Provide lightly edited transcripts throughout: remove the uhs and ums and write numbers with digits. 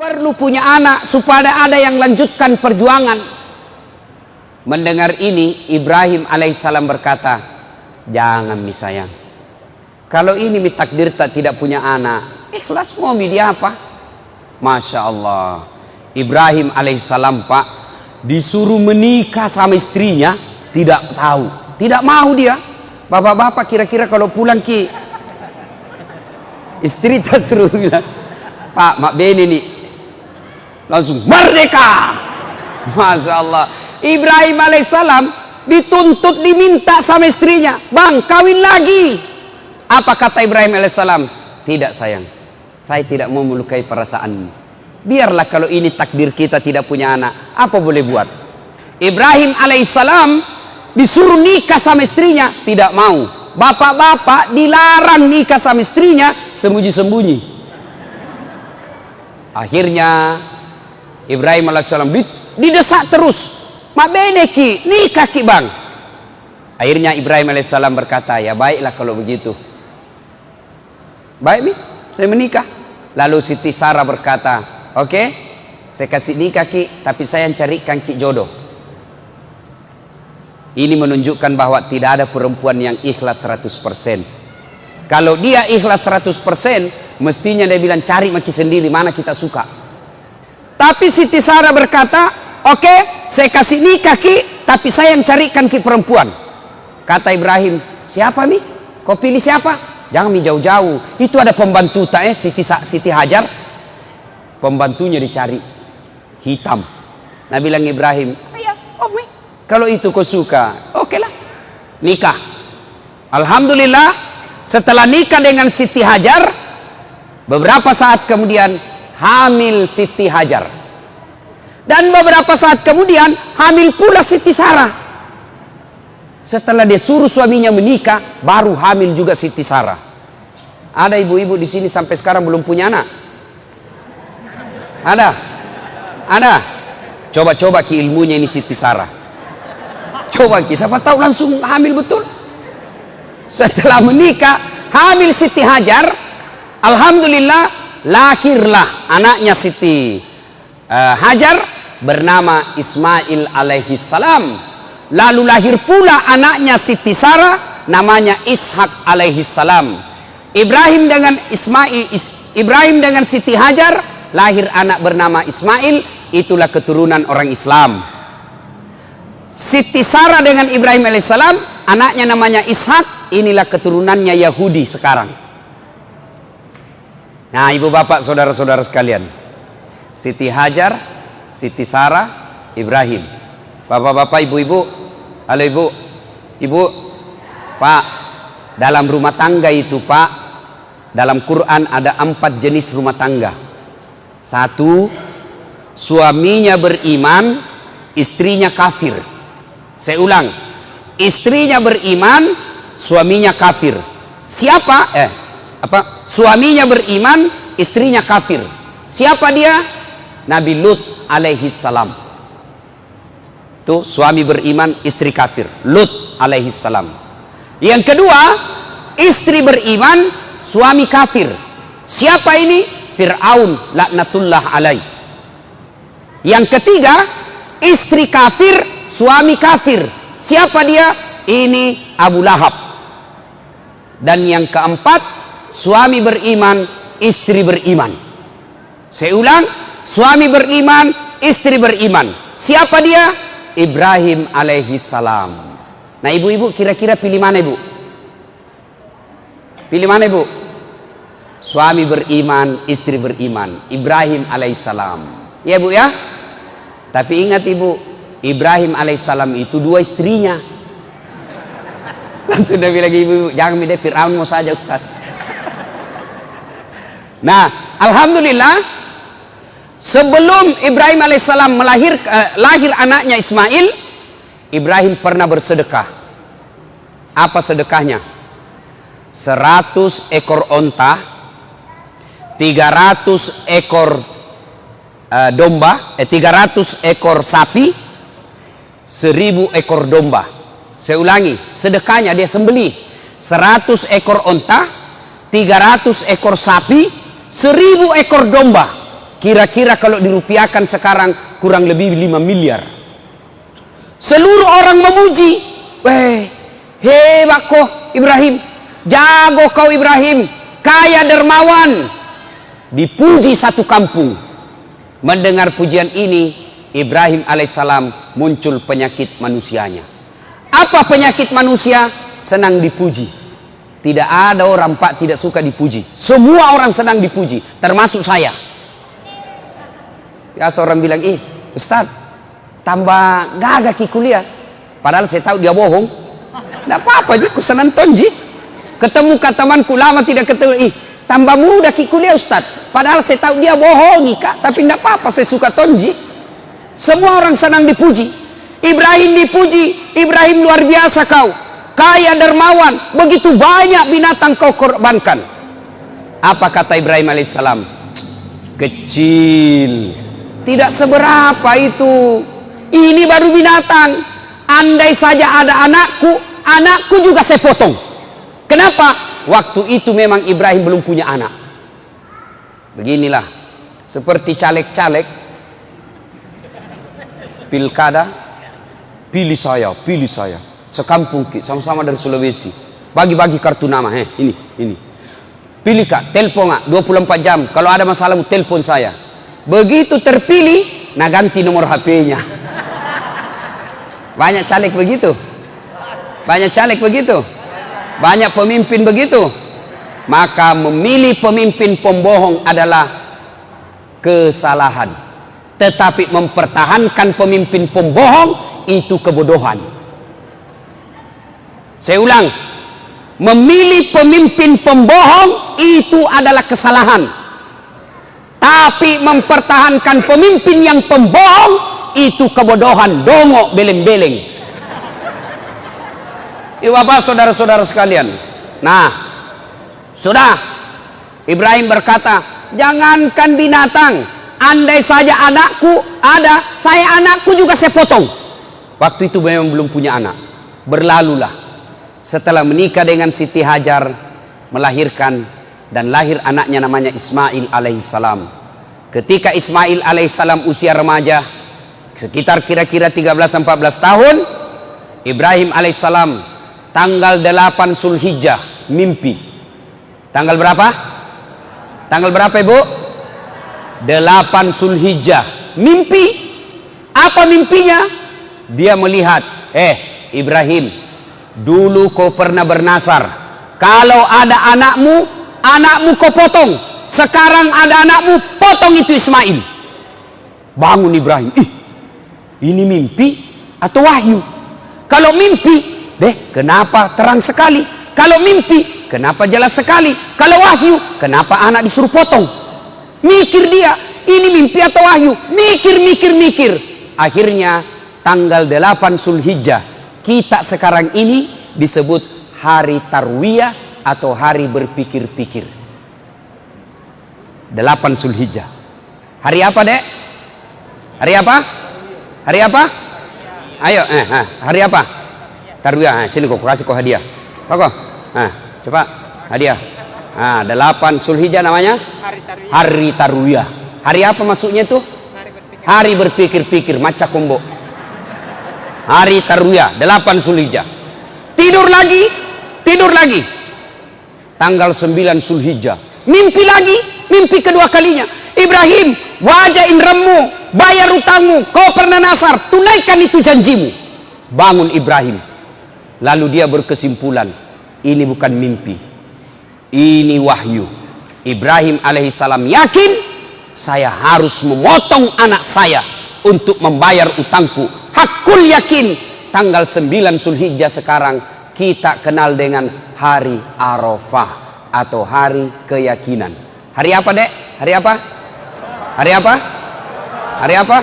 Perlu punya anak supaya ada yang lanjutkan perjuangan. Mendengar ini, Ibrahim alaihissalam berkata, jangan mi sayang, kalau ini mi takdir tak tidak punya anak, ikhlas mau mi dia apa? Masya Allah, Ibrahim alaihissalam pak disuruh menikah sama istrinya, tidak tahu, tidak mau dia. Bapak-bapak kira-kira kalau pulang ki istri tak suruh bilang, Pak mak beni nih, langsung merdeka. Masya Allah, Ibrahim alaihissalam dituntut diminta sama istrinya, bang kawin lagi. Apa kata Ibrahim alaihissalam? Tidak sayang, saya tidak mau melukai perasaanmu. Biarlah kalau ini takdir kita tidak punya anak, apa boleh buat. Ibrahim alaihissalam disuruh nikah sama istrinya, tidak mau. Bapak-bapak dilarang nikah sama istrinya, sembunyi-sembunyi. Akhirnya Ibrahim alaihissalam didesak terus, mak beneki nikah ki bang. Akhirnya Ibrahim alaihissalam berkata, ya baiklah kalau begitu, baik mi, saya menikah. Lalu Siti Sarah berkata, oke, saya kasih nikah ki, tapi saya yang carikan ki jodoh. Ini menunjukkan bahwa tidak ada perempuan yang ikhlas 100%. Kalau dia ikhlas 100%, mestinya dia bilang cari maki sendiri mana kita suka. Tapi Siti Sarah berkata, oke, saya kasih nikah ki, tapi saya yang carikan ki perempuan. Kata Ibrahim, siapa mi? Kau pilih siapa? Jangan mi jauh-jauh. Itu ada pembantu tak Siti Hajar. Pembantunya dicari hitam. Nah bilang Ibrahim, ayah, mi. Kalau itu kau suka, oke lah, nikah. Alhamdulillah, setelah nikah dengan Siti Hajar, beberapa saat kemudian hamil Siti Hajar. Dan beberapa saat kemudian hamil pula Siti Sarah. Setelah dia suruh suaminya menikah, baru hamil juga Siti Sarah. Ada ibu-ibu di sini sampai sekarang belum punya anak? Ada? Ada? Coba-coba ki ilmunya ini Siti Sarah. Coba ki, siapa tahu langsung hamil betul. Setelah menikah, hamil Siti Hajar, alhamdulillah lahirlah anaknya Siti Hajar bernama Ismail alaihi salam. Lalu lahir pula anaknya Siti Sarah namanya Ishak alaihi salam. Ibrahim dengan Siti Hajar lahir anak bernama Ismail, itulah keturunan orang Islam. Siti Sarah dengan Ibrahim alaihissalam anaknya namanya Ishak, inilah keturunannya Yahudi sekarang. Nah ibu bapak saudara-saudara sekalian, Siti Hajar, Siti Sarah, Ibrahim. Bapak-bapak, ibu-ibu, halo ibu, pak, dalam rumah tangga itu pak, dalam Quran ada 4 jenis rumah tangga. 1, suaminya beriman, istrinya kafir. Saya ulang, istrinya beriman, suaminya kafir. Siapa? Suaminya beriman, istrinya kafir. Siapa dia? Nabi Lut alaihi salam. Tuh, suami beriman, istri kafir. Lut alaihi salam. Yang kedua, istri beriman, suami kafir. Siapa ini? Fir'aun laknatullah alaih. Yang ketiga, istri kafir, suami kafir. Siapa dia? Ini Abu Lahab. Dan yang keempat, suami beriman, istri beriman. Saya ulang, suami beriman, istri beriman. Siapa dia? Ibrahim alaihi salam. Nah ibu-ibu kira-kira pilih mana ibu? Pilih mana ibu? Suami beriman, istri beriman, Ibrahim alaihissalam. Ya bu ya. Tapi ingat ibu, Ibrahim alaihissalam itu 2 istrinya. Langsung dia bilang ibu, jangan milih Fir'aun mau saja Ustaz. Nah alhamdulillah, sebelum Ibrahim alaihissalam lahir anaknya Ismail, Ibrahim pernah bersedekah. Apa sedekahnya? 100 ekor onta, 300 ekor domba, 300 ekor sapi, 1000 ekor domba. Saya ulangi, sedekahnya dia sembelih 100 ekor onta, 300 ekor sapi, 1000 ekor domba. Kira-kira kalau dirupiahkan sekarang kurang lebih 5 miliar. Seluruh orang memuji. Weh, hebat kau Ibrahim. Jago kau Ibrahim. Kaya dermawan. Dipuji satu kampung. Mendengar pujian ini, Ibrahim alaihissalam muncul penyakit manusianya. Apa penyakit manusia? Senang dipuji. Tidak ada orang Pak tidak suka dipuji. Semua orang senang dipuji, termasuk saya. Ya seorang bilang, Ustaz, tambah gagah ki kuliah. Padahal saya tahu dia bohong. Tidak apa-apa, aku senang tonji. Ketemu temanku lama tidak ketemu, tambah muda ki kuliah Ustaz. Padahal saya tahu dia bohongi Kak, tapi tidak apa-apa, saya suka tonji. Semua orang senang dipuji. Ibrahim dipuji, Ibrahim luar biasa kau. Kaya dermawan, begitu banyak binatang kau korbankan. Apa kata Ibrahim alaihissalam? Kecil. Tidak seberapa itu. Ini baru binatang. Andai saja ada anakku juga saya potong. Kenapa? Waktu itu memang Ibrahim belum punya anak. Beginilah, seperti caleg-caleg pilkada, pilih saya, sekampung sama-sama dari Sulawesi, bagi-bagi kartu nama, ini, pilih Kak, telepon Kak, 24 jam, kalau ada masalah telepon saya. Begitu terpilih, nah ganti nomor HP-nya. Banyak caleg begitu, banyak pemimpin begitu. Maka memilih pemimpin pembohong adalah kesalahan, tetapi mempertahankan pemimpin pembohong itu kebodohan. Saya ulang, memilih pemimpin pembohong itu adalah kesalahan, tapi mempertahankan pemimpin yang pembohong itu kebodohan, dongok beleng-beleng. Bapak saudara-saudara sekalian, nah sudah, Ibrahim berkata, jangankan binatang, andai saja anakku ada, anakku juga saya potong. Waktu itu memang belum punya anak. Berlalulah. Setelah menikah dengan Siti Hajar, melahirkan dan lahir anaknya namanya Ismail alaihissalam. Ketika Ismail alaihissalam usia remaja, sekitar kira-kira 13-14 tahun, Ibrahim alaihissalam tanggal 8 Zulhijjah mimpi. Tanggal berapa? Tanggal berapa Ibu? 8 Zulhijjah. Mimpi. Apa mimpinya? Dia melihat, Ibrahim, dulu kau pernah bernasar. Kalau ada anakmu kau potong. Sekarang ada anakmu, potong itu Ismail. Bangun Ibrahim. Ini mimpi atau wahyu? Kalau mimpi, kenapa terang sekali? Kalau mimpi, kenapa jelas sekali? Kalau wahyu, kenapa anak disuruh potong? Mikir dia, ini mimpi atau wahyu? Mikir. Akhirnya tanggal 8 Zulhijjah, kita sekarang ini disebut hari Tarwiyah atau hari berpikir-pikir. 8 Zulhijjah. Hari apa, Dek? Hari apa? Hari apa? Ayo, hari apa? Tarwiyah. Sini kok kasih kau hadiah. Kok? Coba hadiah. 8 Zulhijjah namanya Hari Tarwiyah. Hari apa maksudnya itu? Hari berpikir-pikir, maca kombo. Hari Tarwiyah 8 Zulhijjah. Tidur lagi. Tanggal 9 Zulhijjah. Mimpi kedua kalinya. Ibrahim, wajah indremu, bayar utangmu, kau pernah nasar, tunaikan itu janjimu. Bangun Ibrahim. Lalu dia berkesimpulan, ini bukan mimpi, ini wahyu. Ibrahim alaihissalam yakin, saya harus memotong anak saya untuk membayar utangku. Hakul yakin. Tanggal 9 Zulhijjah sekarang kita kenal dengan hari Arafah atau hari keyakinan. Hari apa, Dek? Hari apa? Hari apa? Hari apa?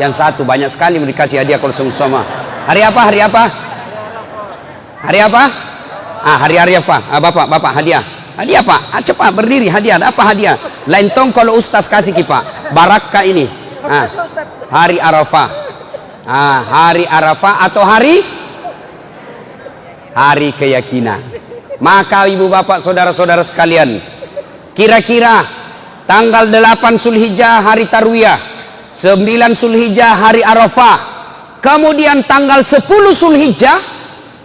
Yang satu banyak sekali mau dikasih hadiah kalau sama-sama. Hari apa? Hari apa? Hari apa? Hari-hari apa? Bapak hadiah. Hadiah Pak. Cepat berdiri, hadiah. Apa hadiah? Lain tong kalau ustaz kasih Pak. Barakah ini. Hari Arafah. Hari Arafah atau hari keyakinan. Maka ibu bapak saudara-saudara sekalian, kira-kira tanggal 8 Zulhijjah hari Tarwiyah, 9 Zulhijjah hari Arafah, kemudian tanggal 10 Zulhijjah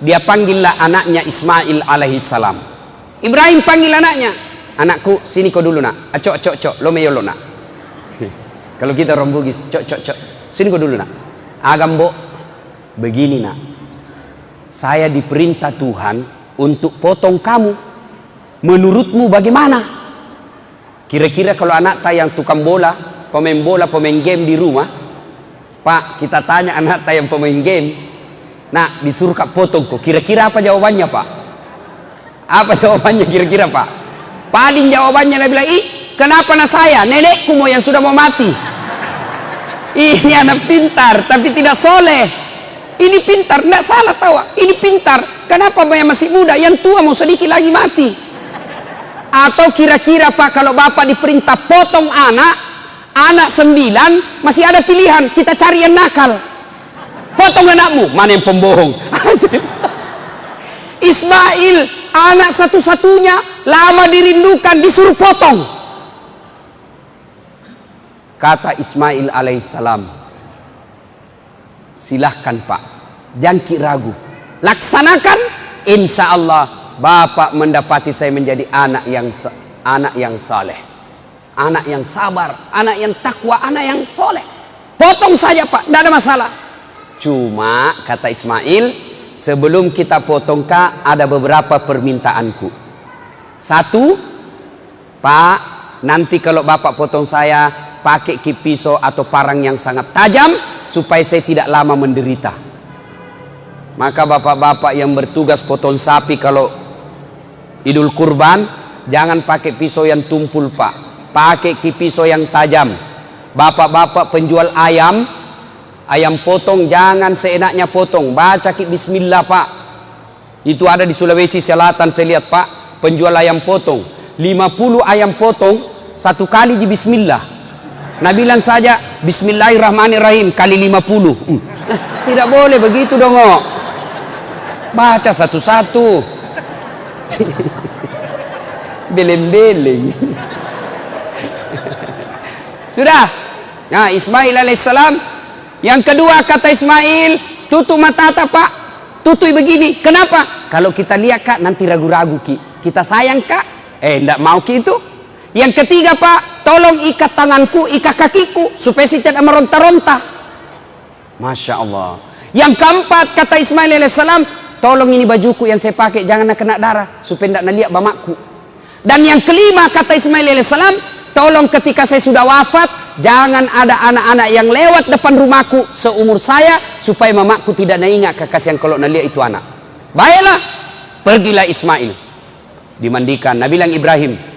dia panggillah anaknya Ismail alaihissalam. Ibrahim panggil anaknya, anakku sini kau dulu nak, cok lo meyo lo nak. Kalau kita orang Bugis, cok sini kau dulu nak. Agambo begini nak, saya diperintah Tuhan untuk potong kamu, menurutmu bagaimana? Kira-kira kalau anak yang tukang bola, pemain game di rumah, Pak, kita tanya anak yang pemain game, nah disuruh kak potong kok, kira-kira apa jawabannya Pak? Apa jawabannya kira-kira Pak? Paling jawabannya dia bilang, ih kenapa anak saya, nenekku mau yang sudah mau mati. Ini anak pintar tapi tidak soleh. Ini pintar, tidak salah tahu, ini pintar, kenapa yang masih muda, yang tua mau sedikit lagi mati. Atau kira-kira Pak, kalau Bapak diperintah potong anak 9, masih ada pilihan, kita cari yang nakal. Potong anakmu, mana yang pembohong. Ismail anak satu-satunya, lama dirindukan, disuruh potong. Kata Ismail alaihissalam, silahkan Pak, jangan ragu, laksanakan, insya Allah Bapak mendapati saya menjadi anak yang saleh, anak yang sabar, anak yang takwa, anak yang soleh. Potong saja Pak, tidak ada masalah. Cuma kata Ismail, sebelum kita potong Kak, ada beberapa permintaanku. Satu, Pak, nanti kalau Bapak potong saya, pakai pisau atau parang yang sangat tajam supaya saya tidak lama menderita. Maka bapak-bapak yang bertugas potong sapi kalau Idul Kurban, jangan pakai pisau yang tumpul Pak, pakai pisau yang tajam. Bapak-bapak penjual ayam potong jangan seenaknya potong, baca bismillah Pak. Itu ada di Sulawesi Selatan saya lihat Pak, penjual ayam potong 50 ayam potong satu kali di bismillah. Nah bilang saja bismillahirrahmanirrahim kali 50. Tidak boleh begitu dong. Baca satu-satu. Beleng-beleng. Sudah. Nah Ismail alaihissalam. Yang kedua kata Ismail, tutup mata Pak, tutup begini. Kenapa? Kalau kita lihat Kak nanti ragu-ragu Ki. Kita sayang Kak. Enggak mau Ki itu. Yang ketiga Pak, tolong ikat tanganku, ikat kakiku supaya saya tidak meronta-ronta. Masya Allah. Yang keempat kata Ismail alaihissalam, tolong ini bajuku yang saya pakai jangan kena darah supaya tidak naliak bamaku. Dan yang kelima kata Ismail alaihissalam, tolong ketika saya sudah wafat jangan ada anak-anak yang lewat depan rumahku seumur saya supaya mamaku tidak ingat kekasihan kalau naliak itu anak. Baiklah, pergilah Ismail. Dimandikan, Nabi bilang Ibrahim.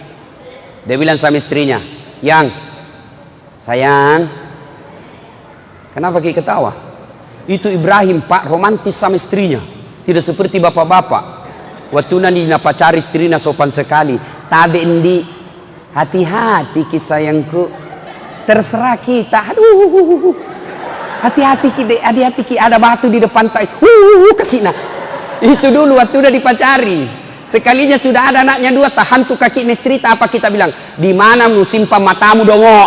Dia bilang sama istrinya, yang sayang, kenapa Ki ketawa? Itu Ibrahim Pak, romantis sama istrinya, tidak seperti bapak-bapak. Waktu nanti pacari istrinya sopan sekali, tabe endi, hati-hati Ki sayangku, terserah kita, aduh, hati-hati Ki, hati-hati Ki, ada batu di depan tai, kesina. Itu dulu waktu udah dipacari. Sekalinya sudah ada anaknya 2, tahan tuh kaki nestrita, apa kita bilang? Di mana musim matamu dongo?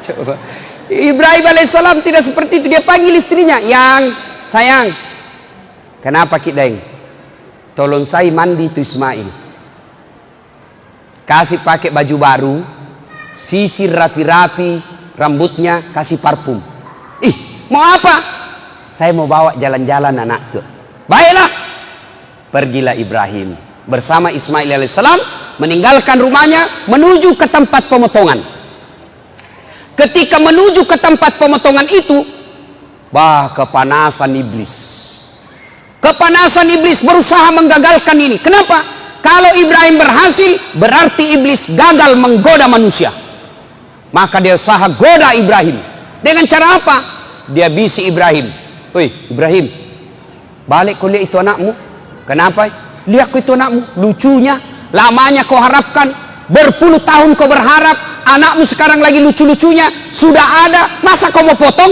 Coba. Ibrahim alaihissalam tidak seperti itu, dia panggil istrinya, yang sayang, kenapa Ki Deng? Tolong saya mandi itu Ismail, kasih pakai baju baru, sisir rapi-rapi rambutnya, kasih parfum. Ih, mau apa? Saya mau bawa jalan-jalan anak tuh. Baiklah. Pergilah Ibrahim bersama Ismail alaihissalam meninggalkan rumahnya menuju ke tempat pemotongan. Ketika menuju ke tempat pemotongan itu, kepanasan iblis. Kepanasan iblis berusaha menggagalkan ini. Kenapa? Kalau Ibrahim berhasil, berarti iblis gagal menggoda manusia. Maka dia usaha goda Ibrahim. Dengan cara apa? Dia bisi Ibrahim. Woi Ibrahim, balik kau lihat itu anakmu. Kenapa? Lihat itu anakmu, lucunya, lamanya kau harapkan, berpuluh tahun kau berharap, anakmu sekarang lagi lucu-lucunya, sudah ada, masa kau mau potong?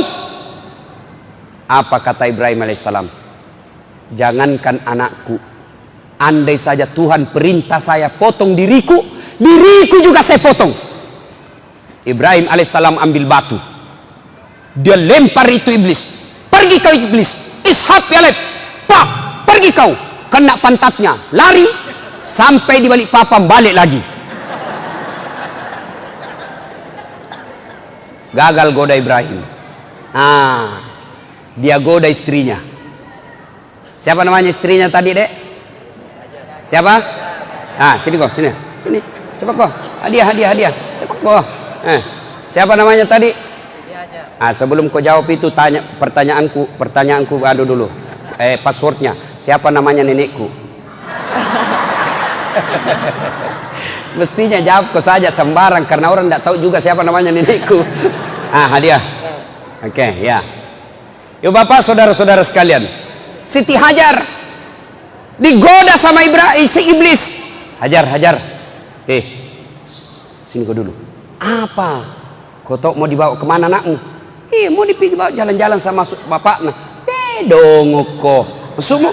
Apa kata Ibrahim alaihissalam? Jangankan anakku, andai saja Tuhan perintah saya potong diriku, diriku juga saya potong. Ibrahim alaihissalam ambil batu, dia lempar itu iblis. Pergi kau iblis, ishab ya lep, pak, pergi kau. Kena pantatnya, lari sampai di balik papan, balik lagi. Gagal goda Ibrahim. Dia goda istrinya. Siapa namanya istrinya tadi, Dek? Siapa? Sini kok, sini. Cepat kok. Hadiah. Cepat kok. Siapa namanya tadi? Sebelum kau jawab itu tanya pertanyaanku dulu. Passwordnya. Siapa namanya nenekku? Mestinya jawab kau saja sembarang karena orang tidak tahu juga siapa namanya nenekku. Hadiah. Oke, ya. Yuk Bapak, saudara-saudara sekalian. Siti Hajar digoda sama si iblis. Hajar. Sini kau dulu. Apa? Kau tahu mau dibawa kemana anakmu? Mau dibawa jalan-jalan sama bapaknya. Dong kok. Maksudmu?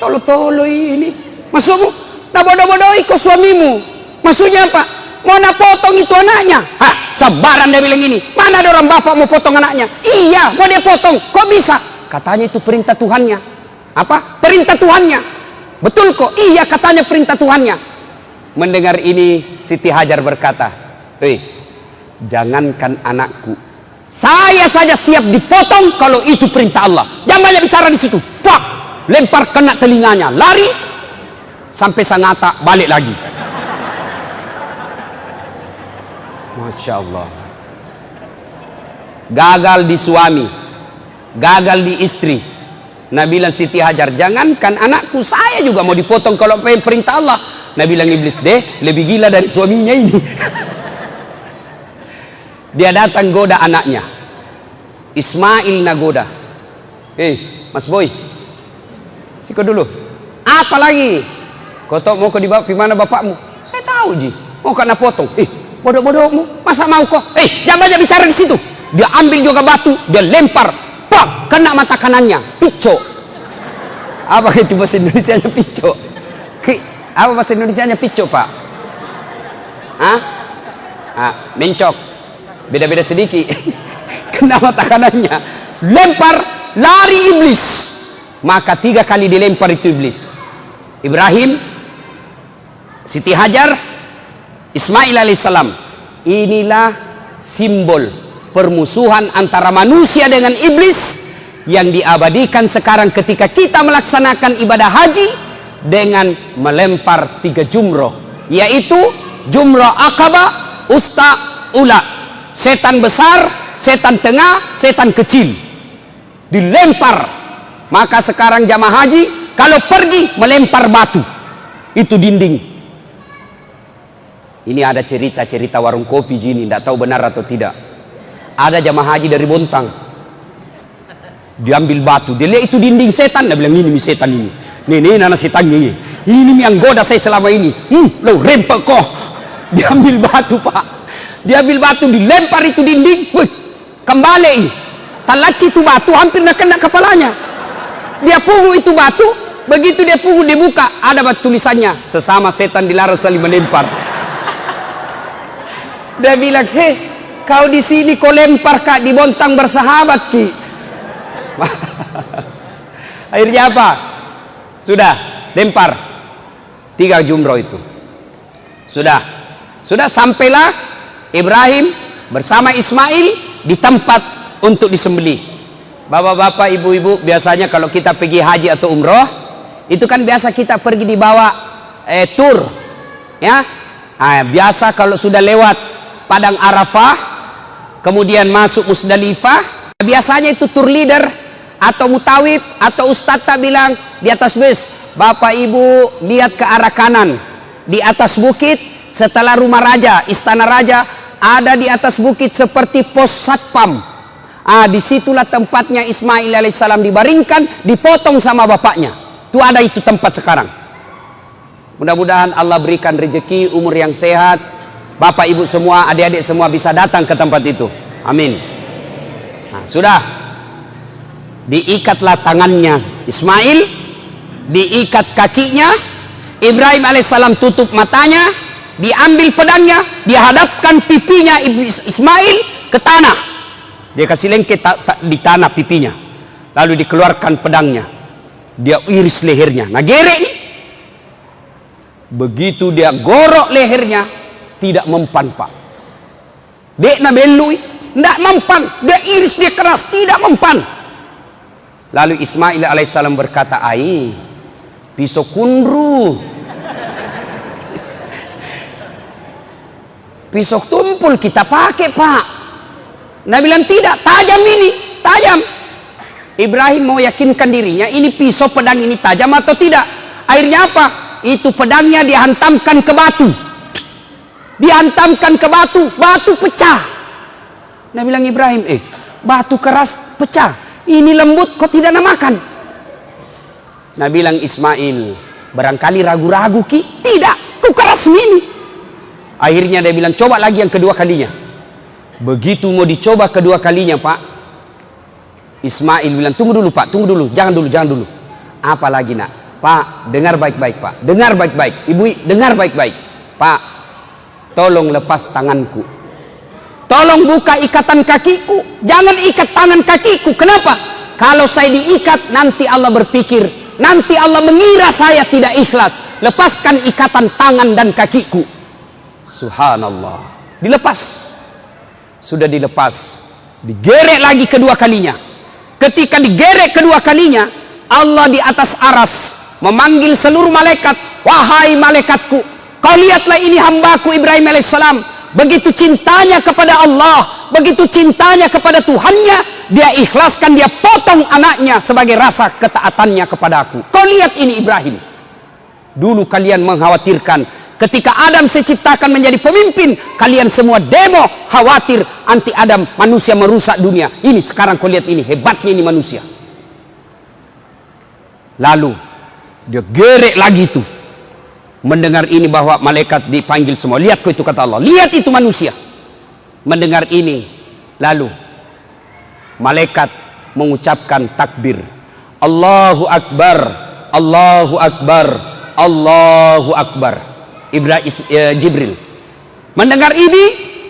Tolo-tolo ini. Maksudmu? Nak bodoh-bodohi kau suamimu. Maksudnya apa? Mau nak potong itu anaknya? Sebaran dia bilang gini. Mana ada orang bapak mau potong anaknya? Iya, mau dia potong. Kok bisa? Katanya itu perintah Tuhannya. Apa? Perintah Tuhannya. Betul kok? Iya, katanya perintah Tuhannya. Mendengar ini, Siti Hajar berkata, jangankan anakku, saya saja siap dipotong kalau itu perintah Allah. Jangan banyak bicara di situ. Pak, lempar kena telinganya, lari sampai Sangatta, balik lagi. Masya Allah. Gagal di suami, gagal di istri. Nabi bilang Siti Hajar, jangankan anakku, saya juga mau dipotong kalau perintah Allah. Nabi bilang iblis, lebih gila dari suaminya ini. Dia datang goda anaknya Ismail, nagoda. Mas Boy, siko dulu. Apa lagi? Kau tahu mau kau dibawa ke mana bapakmu? Saya tahu ji. Mau kena potong. Bodoh-bodohmu. Masa mau kau? Jangan banyak bicara di situ. Dia ambil juga batu, dia lempar, pak, kena mata kanannya, pico. Apa itu bahasa Indonesianya pico? Apa bahasa Indonesianya pico, Pak? Mencok. Beda-beda sedikit. Kena mata kanannya, lempar, lari iblis. Maka 3 kali dilempar itu iblis. Ibrahim, Siti Hajar, Ismail alaihissalam. Inilah simbol permusuhan antara manusia dengan iblis yang diabadikan sekarang ketika kita melaksanakan ibadah haji dengan melempar 3 jumroh, yaitu jumroh Aqabah, Usta, Ula. Setan besar, setan tengah, setan kecil dilempar. Maka sekarang jamaah haji kalau pergi melempar batu itu dinding. Ini ada cerita-cerita warung kopi gini, tidak tahu benar atau tidak. Ada jamaah haji dari Bontang, diambil batu, dia lihat itu dinding setan, dia bilang ini setan ini. Nih nana setannya ini yang goda saya selama ini. Lo rempel kok. Diambil batu, Pak. Diambil batu, dilempar itu dinding. Kembali. Talaci itu batu hampir nak kena kepalanya. Dia pungu itu batu, begitu dia pungu dibuka, ada batu tulisannya, sesama setan dilarang saling melempar. Dia bilang, kau di sini kau lempar Kak, di Bontang bersahabat Ki. Akhirnya apa? Sudah lempar 3 jumroh itu. Sudah sampailah Ibrahim bersama Ismail di tempat untuk disembelih. Bapak-bapak, ibu-ibu, biasanya kalau kita pergi haji atau umroh, itu kan biasa kita pergi dibawa tur, ya. Biasa kalau sudah lewat Padang Arafah, kemudian masuk Musdalifah, biasanya itu tur leader atau mutawib atau ustadz bilang di atas bus, Bapak Ibu lihat ke arah kanan, di atas bukit setelah rumah raja, istana raja, ada di atas bukit seperti pos satpam. Disitulah tempatnya Ismail alaihissalam dibaringkan, dipotong sama bapaknya. Itu ada itu tempat sekarang. Mudah-mudahan Allah berikan rezeki, umur yang sehat, bapak ibu semua, adik-adik semua bisa datang ke tempat itu. Amin. Sudah diikatlah tangannya Ismail, diikat kakinya, Ibrahim alaihissalam tutup matanya, diambil pedangnya, dihadapkan pipinya Ismail ke tanah. Dia kasih lengket di tanah pipinya, lalu dikeluarkan pedangnya, dia iris lehernya. Nah gerek nih, begitu dia gorok lehernya, tidak mempan pak. Dek na belui, tidak mempan. Dia iris, dia keras, tidak mempan. Lalu Ismail alaihissalam berkata, ai pisau kundru, pisau tumpul kita pakai pak. Nabi bilang tidak, tajam ini, tajam. Ibrahim mau yakinkan dirinya, ini pisau pedang ini tajam atau tidak. Akhirnya apa? Itu pedangnya dihantamkan ke batu, dihantamkan ke batu, batu pecah. Nabi bilang Ibrahim, batu keras pecah, ini lembut kok tidak nak makan. Nabi bilang Ismail, barangkali ragu-ragu ki, tidak, ku keras ini. Akhirnya dia bilang coba lagi yang kedua kalinya. Begitu mau dicoba kedua kalinya pak, Ismail bilang tunggu dulu pak, tunggu dulu, jangan dulu, jangan dulu. Apa lagi nak? Pak, dengar baik-baik pak, dengar baik-baik. Ibu, dengar baik-baik. Pak, tolong lepas tanganku, tolong buka ikatan kakiku, jangan ikat tangan kakiku. Kenapa? Kalau saya diikat nanti Allah berpikir, nanti Allah mengira saya tidak ikhlas. Lepaskan ikatan tangan dan kakiku. Subhanallah, dilepas. Sudah dilepas, digerek lagi kedua kalinya. Ketika digerek kedua kalinya, Allah di atas aras memanggil seluruh malaikat, wahai malaikatku, kau lihatlah ini hambaku Ibrahim alaihissalam, begitu cintanya kepada Allah, begitu cintanya kepada Tuhannya, dia ikhlaskan, dia potong anaknya sebagai rasa ketaatannya kepada aku. Kau lihat ini Ibrahim. Dulu kalian mengkhawatirkan ketika Adam saya ciptakan menjadi pemimpin, kalian semua demo, khawatir anti Adam, manusia merusak dunia. Ini sekarang kau lihat ini, hebatnya ini manusia. Lalu dia gerek lagi tuh, mendengar ini bahwa malaikat dipanggil semua. Lihat kau itu, kata Allah, lihat itu manusia. Mendengar ini, lalu malaikat mengucapkan takbir, Allahu Akbar, Allahu Akbar, Allahu Akbar. Jibril mendengar ini,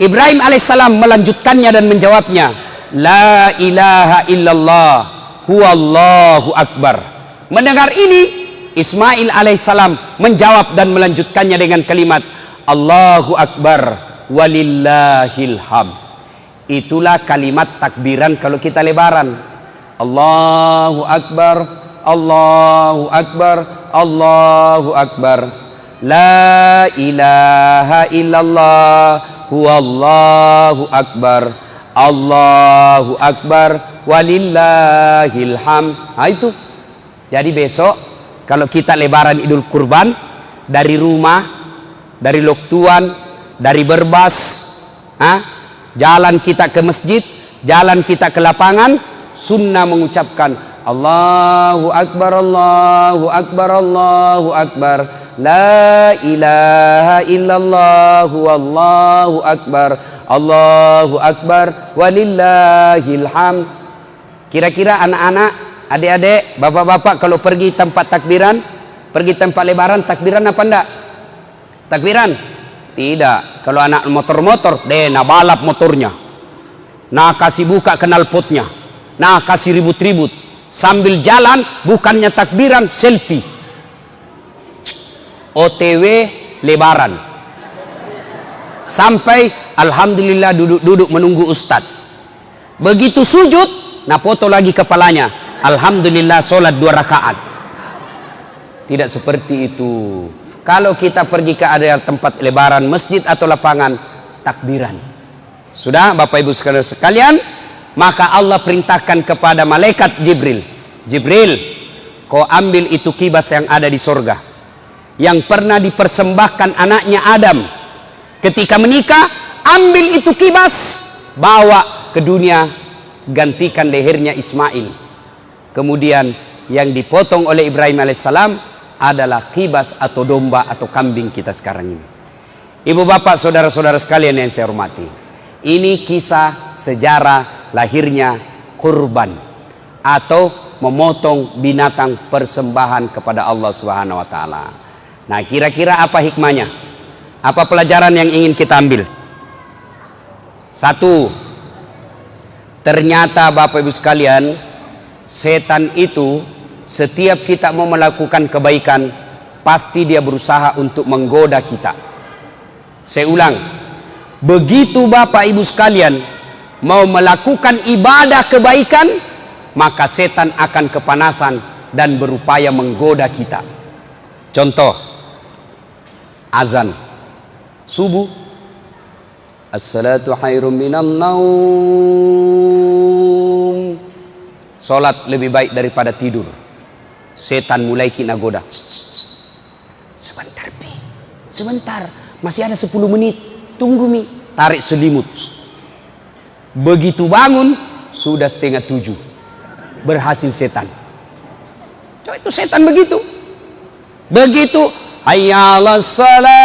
Ibrahim alaihissalam melanjutkannya dan menjawabnya, La ilaha illallah huwallahu akbar. Mendengar ini, Ismail alaihissalam menjawab dan melanjutkannya dengan kalimat Allahu akbar walillahil hamd. Itulah kalimat takbiran kalau kita lebaran. Allahu akbar, Allahu akbar, Allahu akbar. La ilaha illallah huwallahu akbar, Allahu akbar walillahil hamd. Nah itu. Jadi besok kalau kita lebaran Idul Kurban, dari rumah, dari Loktuan, dari Berbas, jalan kita ke masjid, jalan kita ke lapangan, sunnah mengucapkan Allahu akbar, Allahu akbar, Allahu akbar. La ilaha illallah wallahu akbar, Allahu akbar walillahil hamd. Kira-kira anak-anak, adik-adik, bapak-bapak kalau pergi tempat takbiran, pergi tempat lebaran, takbiran apa enggak? Takbiran? Tidak. Kalau anak motor-motor, nah balap motornya, nah kasih buka knalpotnya, nah kasih ribut-ribut, sambil jalan bukannya takbiran, selfie. OTW lebaran sampai alhamdulillah duduk menunggu ustadz. Begitu sujud, nah foto lagi kepalanya, alhamdulillah sholat 2 rakaat. Tidak seperti itu. Kalau kita pergi ke area tempat lebaran, masjid atau lapangan, takbiran. Sudah Bapak Ibu sekalian, maka Allah perintahkan kepada malaikat Jibril, Jibril, kau ambil itu kibas yang ada di surga, yang pernah dipersembahkan anaknya Adam ketika menikah. Ambil itu kibas, bawa ke dunia, gantikan lehernya Ismail. Kemudian yang dipotong oleh Ibrahim alaihissalam adalah kibas atau domba atau kambing kita sekarang ini. Ibu bapak saudara-saudara sekalian yang saya hormati, ini kisah sejarah lahirnya kurban atau memotong binatang persembahan kepada Allah Subhanahu wa taala. Nah, kira-kira apa hikmahnya? Apa pelajaran yang ingin kita ambil? Satu, ternyata Bapak Ibu sekalian, setan itu setiap kita mau melakukan kebaikan, pasti dia berusaha untuk menggoda kita. Saya ulang, begitu Bapak Ibu sekalian mau melakukan ibadah kebaikan, maka setan akan kepanasan dan berupaya menggoda kita. Contoh, azan subuh, as-salatu khairum minan naum, salat lebih baik daripada tidur. Setan mulai kena goda. Sebentar Pi, sebentar, masih ada 10 menit, tunggu Mi. Tarik selimut. Begitu bangun sudah 6:30, berhasil setan. Coba itu setan begitu. Begitu hayya 'alas salat,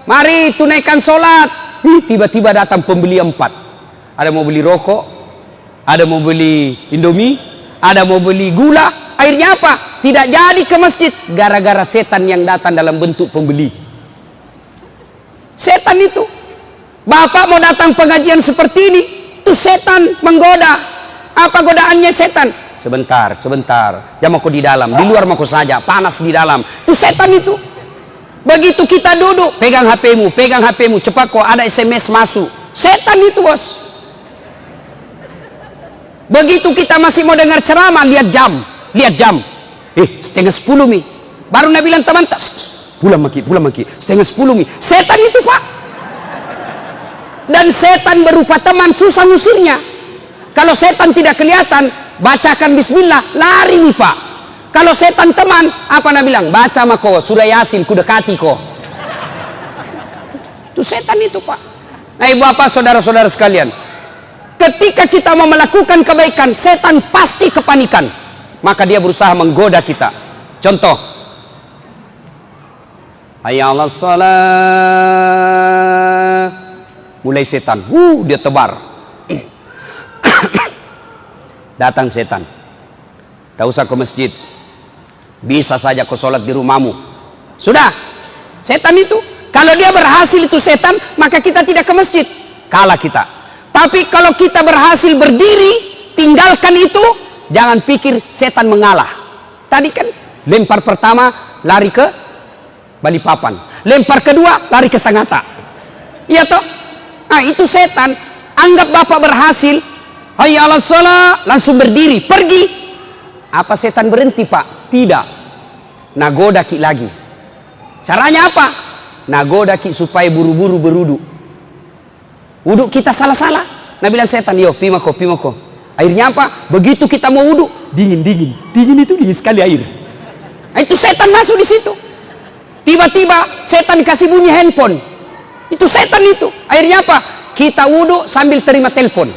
mari tunaikan solat. Tiba-tiba datang pembeli 4. Ada mau beli rokok, ada mau beli Indomie, ada mau beli gula. Akhirnya apa? Tidak jadi ke masjid gara-gara setan yang datang dalam bentuk pembeli. Setan itu. Bapak mau datang pengajian seperti ini, itu setan menggoda. Apa godaannya setan? Sebentar, sebentar. Jangan mau di dalam, di luar mau saja, panas di dalam. Itu setan itu. Begitu kita duduk, pegang HP-mu, cepat kok ada SMS masuk. Setan itu, bos. Begitu kita masih mau dengar ceramah, lihat jam. 9:30 Mi. Baru Nabi bilang teman, pulang maki, 9:30 Mi. Setan itu, Pak. Dan setan berupa teman, susah ngusirnya. Kalau setan tidak kelihatan, bacakan bismillah, lari nih Pak. Kalau setan teman, apa Nabi bilang? Baca mako, surah Yasin, kudekati kok. Itu setan itu Pak. Nah ibu bapak saudara-saudara sekalian, ketika kita mau melakukan kebaikan, setan pasti kepanikan. Maka dia berusaha menggoda kita. Contoh, hayya 'alas shalah, mulai setan, dia tebar. Datang setan, tak usah ke masjid, bisa saja kau sholat di rumahmu. Sudah, setan itu, kalau dia berhasil itu setan, maka kita tidak ke masjid, kalah kita. Tapi kalau kita berhasil berdiri, tinggalkan itu, jangan pikir setan mengalah. Tadi kan lempar pertama lari ke Balikpapan, lempar kedua lari ke Sangatta. Iya toh? Nah itu setan. Anggap bapak berhasil, hayya 'alas shalah, langsung berdiri, pergi. Apa setan berhenti Pak? Tidak. Nagoda ki lagi. Caranya apa? Nagoda ki supaya buru-buru berudu. Wuduk kita salah-salah. Nabi bilang setan, yo pimako. Akhirnya apa? Begitu kita mau wudhu, dingin itu dingin sekali air. Nah, itu setan masuk di situ. Tiba-tiba setan kasih bunyi handphone. Itu setan itu. Akhirnya apa? Kita wudhu sambil terima telepon.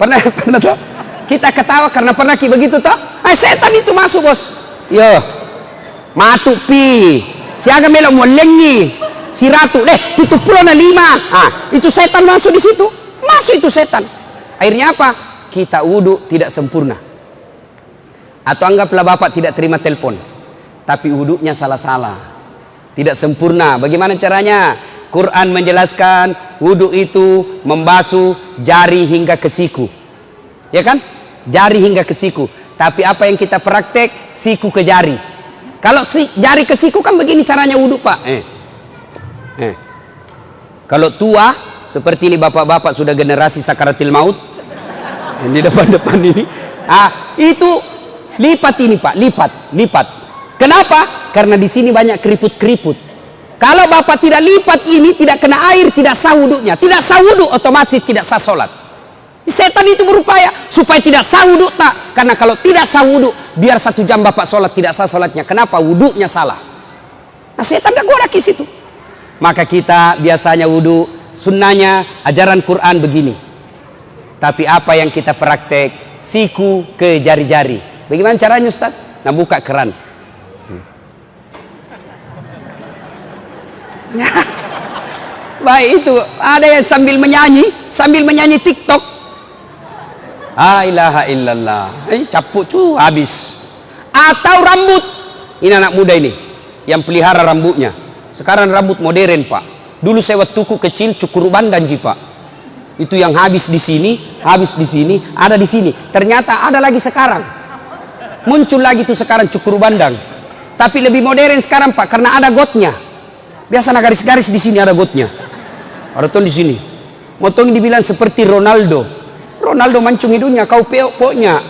Pernah toh? Kita ketawa karena pernah begitu toh? Setan itu masuk bos. Yo, matu pi. Siaga melo mau lengi. Si ratu, itu pulau na 5. Itu setan masuk di situ. Masuk itu setan. Akhirnya apa? Kita wudhu tidak sempurna. Atau anggaplah bapak tidak terima telepon, tapi wudhunya salah-salah, tidak sempurna. Bagaimana caranya? Quran menjelaskan wudhu itu membasuh jari hingga ke siku, ya kan? Jari hingga ke siku. Tapi apa yang kita praktek? Siku ke jari. Kalau jari ke siku kan begini caranya wudhu Pak. Kalau tua seperti ini, bapak-bapak sudah generasi sakaratil maut, di depan-depan ini, itu lipat ini Pak, lipat. Kenapa? Karena di sini banyak keriput-keriput. Kalau bapak tidak lipat ini, tidak kena air, tidak sah wudhunya. Tidak sah wudhu, otomatis tidak sah sholat. Setan itu berupaya supaya tidak sah wudhu tak. Karena kalau tidak sah wudhu, biar 1 jam bapak sholat tidak sah sholatnya. Kenapa? Wudhunya salah. Nah setan gak goda di situ. Maka kita biasanya wudhu, sunnahnya ajaran Quran begini. Tapi apa yang kita praktek? Siku ke jari-jari. Bagaimana caranya Ustaz? Nah buka keran. Baik itu ada yang sambil menyanyi TikTok. La ilaha illallah. Capuk tuh habis. atau rambut. Ini anak muda ini yang pelihara rambutnya. Sekarang rambut modern, Pak. Dulu saya waktu kecil cukur bandan, Pak. Itu yang habis di sini, habis di sini, ada di sini. Ternyata ada lagi sekarang. Muncul lagi tuh sekarang cukur bandang. Tapi lebih modern sekarang, Pak, karena ada gotnya. Biasa garis-garis di sini ada gotnya. Ada tuh di sini. Motong dibilang seperti Ronaldo. Ronaldo mancung hidungnya, kau pokoknya.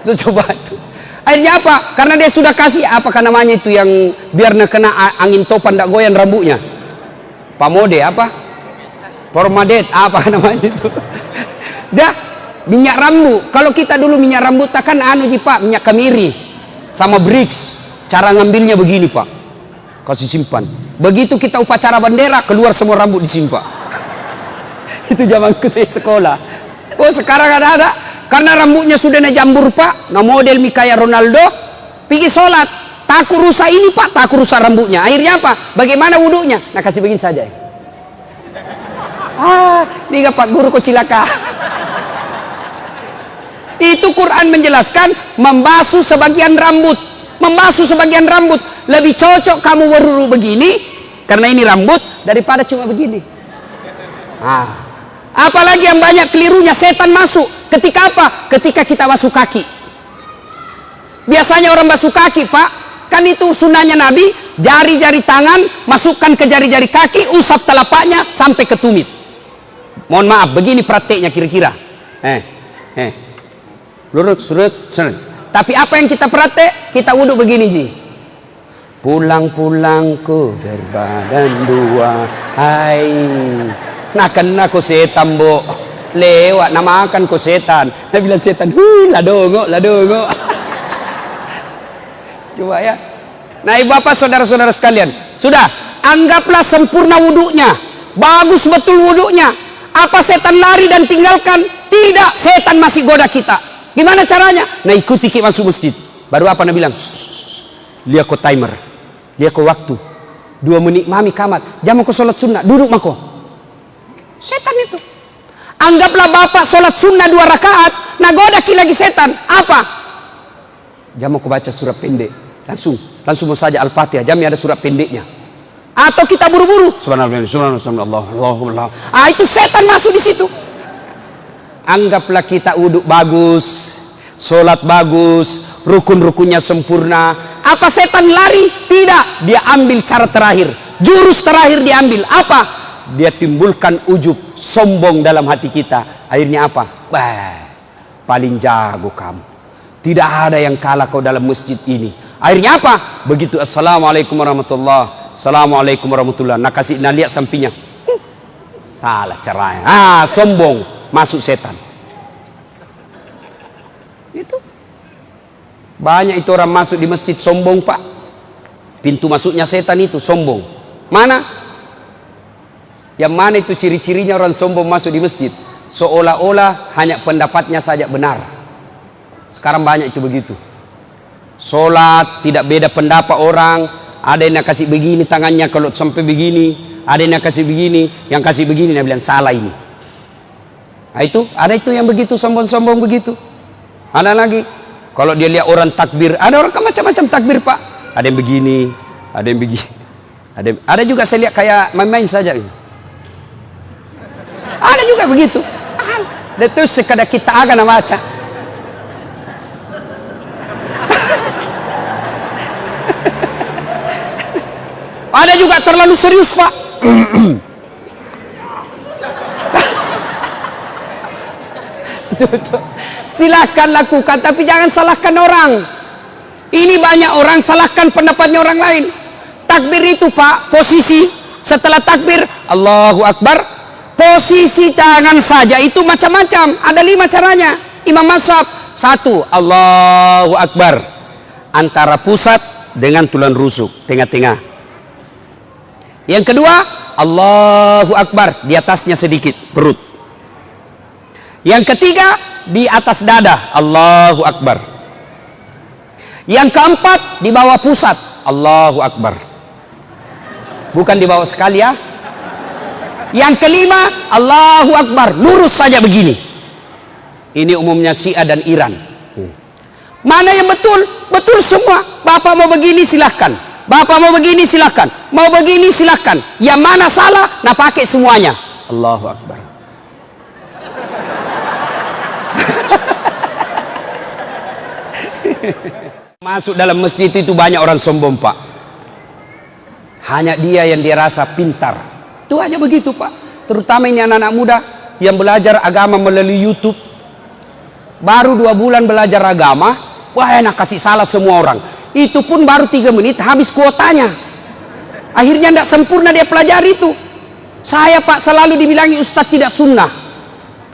Itu coba tuh. Akhirnya apa? Karena dia sudah kasih apakah namanya itu yang biar kena angin topan tak goyang rambutnya. Pamode apa? Formadet apa namanya itu? Dah minyak rambut. Kalau kita dulu minyak rambut kan anu Pak, minyak kemiri sama Brix. Cara ngambilnya begini, Pak. Kasih simpan. Begitu kita upacara bendera keluar semua rambut disimpan. Itu zaman ke saya sekolah. Oh, sekarang ada. Karena rambutnya sudah jambur, Pak. Nah, model kayak Ronaldo. Pergi sholat. Takut rusak ini, Pak. Takut rusak rambutnya. Akhirnya apa? Bagaimana wudhunya? Nah, kasih begini saja. Ini Pak guru kok cilaka. Itu Quran menjelaskan membasuh sebagian rambut. Membasuh sebagian rambut. Lebih cocok kamu beruru begini. Karena ini rambut. Daripada cuma begini. Apalagi yang banyak kelirunya, setan masuk. Ketika apa? Ketika kita basuh kaki. Biasanya orang basuh kaki, Pak, kan itu sunnahnya Nabi, jari-jari tangan masukkan ke jari-jari kaki, usap telapaknya sampai ke tumit. Mohon maaf, begini prakteknya kira-kira. Lurus, surut, senang. Tapi apa yang kita praktek? Kita wudhu begini, Ji. Pulang-pulang ku berbadan dua, hai. Nah kena ko setan, Bo. Lewat namakan ko setan. Nah bilang setan, ladongo. Coba ya. Nah, Bapak saudara-saudara sekalian, sudah anggaplah sempurna wudhunya. Bagus betul wudhunya. Apa setan lari dan tinggalkan? Tidak, setan masih goda kita. Gimana caranya? Nah, ikuti kita masuk masjid. Baru apa Nabi bilang? Lihat ko timer. Lihat ko waktu. 2 menit mami kamat. Jam ko sholat sunnah, duduk mako. Setan itu. Anggaplah Bapak sholat sunnah 2 rakaat, nagoda lagi setan. Apa? Jam aku baca surat pendek. Langsung mau saja Al-Fatihah. Jamnya ada surat pendeknya. Atau kita buru-buru. Subhanallah. Itu setan masuk di situ. Anggaplah kita wudhu bagus, sholat bagus, rukun-rukunnya sempurna. Apa setan lari? Tidak. Dia ambil cara terakhir. Jurus terakhir diambil. Apa? Dia timbulkan ujub, sombong dalam hati kita. Akhirnya apa? Paling jago kamu. Tidak ada yang kalah kau dalam masjid ini. Akhirnya apa? Begitu assalamualaikum warahmatullah, assalamualaikum warahmatullah. Nah kasih lihat sampingnya. Salah caranya. Sombong, masuk setan. Itu. Banyak itu orang masuk di masjid sombong, Pak. Pintu masuknya setan itu sombong. Mana? Yang mana itu ciri-cirinya orang sombong masuk di masjid? Seolah-olah hanya pendapatnya saja benar. Sekarang banyak itu begitu. Sholat tidak beda pendapat orang. Ada yang kasih begini tangannya kalau sampai begini. Ada yang kasih begini. Yang kasih begini dia bilang salah ini. Nah itu, ada itu yang begitu sombong-sombong begitu. Ada lagi. Kalau dia lihat orang takbir, ada orang kan macam-macam takbir, Pak. Ada yang begini, ada yang begini. Ada juga saya lihat kayak main-main saja. Ada juga begitu. Itu sekadar kita akan baca. Ada juga terlalu serius, Pak. Silahkan lakukan, tapi jangan salahkan orang. Ini banyak orang salahkan pendapatnya orang lain. Takbir itu, Pak, posisi setelah takbir Allahu Akbar. Posisi tangan saja itu macam-macam. Ada 5 caranya. Imam Mazhab 1, Allahu Akbar. Antara pusat dengan tulang rusuk, tengah-tengah. Yang kedua, Allahu Akbar. Di atasnya sedikit, perut. Yang ketiga, di atas dada, Allahu Akbar. Yang keempat, di bawah pusat, Allahu Akbar. Bukan di bawah sekali ya. Yang kelima, Allahu Akbar, lurus saja begini. Ini umumnya Syiah dan Iran. Mana yang betul? Betul semua. Bapak mau begini silahkan, bapak mau begini silahkan, mau begini silahkan. Yang mana salah, nah pakai semuanya. Allahu Akbar. Masuk dalam masjid itu banyak orang sombong, Pak. Hanya dia yang dia rasa pintar. Itu hanya begitu, Pak. Terutama ini anak-anak muda yang belajar agama melalui YouTube. Baru 2 bulan belajar agama, wah enak kasih salah semua orang. Itu pun baru 3 menit habis kuotanya. Akhirnya tidak sempurna dia pelajari itu. Saya, Pak, selalu dibilangi ustadz tidak sunnah.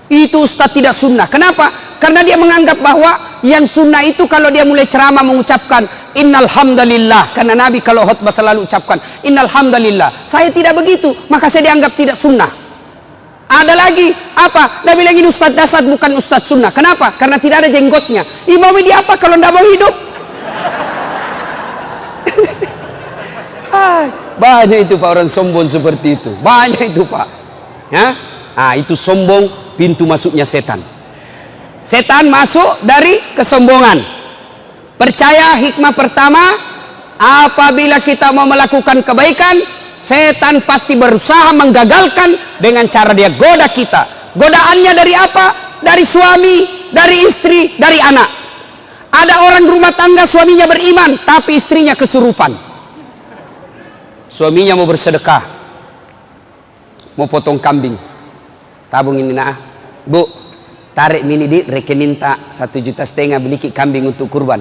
Itu ustadz tidak sunnah. Kenapa? Karena dia menganggap bahwa yang sunnah itu kalau dia mulai ceramah mengucapkan innal hamdalillah. Karena Nabi kalau khutbah selalu ucapkan innal hamdalillah. Saya tidak begitu, maka saya dianggap tidak sunnah. Ada lagi apa? Nabi bilang ini ustadz dasar bukan ustadz sunnah. Kenapa? Karena tidak ada jenggotnya. Mau dia apa kalau tidak mau hidup? Banyak itu, Pak, orang sombong seperti itu. Banyak itu, Pak. Ya? Itu sombong, pintu masuknya setan. Setan masuk dari kesombongan. Percaya hikmah pertama, apabila kita mau melakukan kebaikan, setan pasti berusaha menggagalkan dengan cara dia goda kita. Godaannya dari apa? Dari suami, dari istri, dari anak. Ada orang rumah tangga suaminya beriman, tapi istrinya kesurupan. Suaminya mau bersedekah, mau potong kambing. Tabung ini nah, Bu, tarik mini di rekening tak 1,5 juta beli kambing untuk kurban.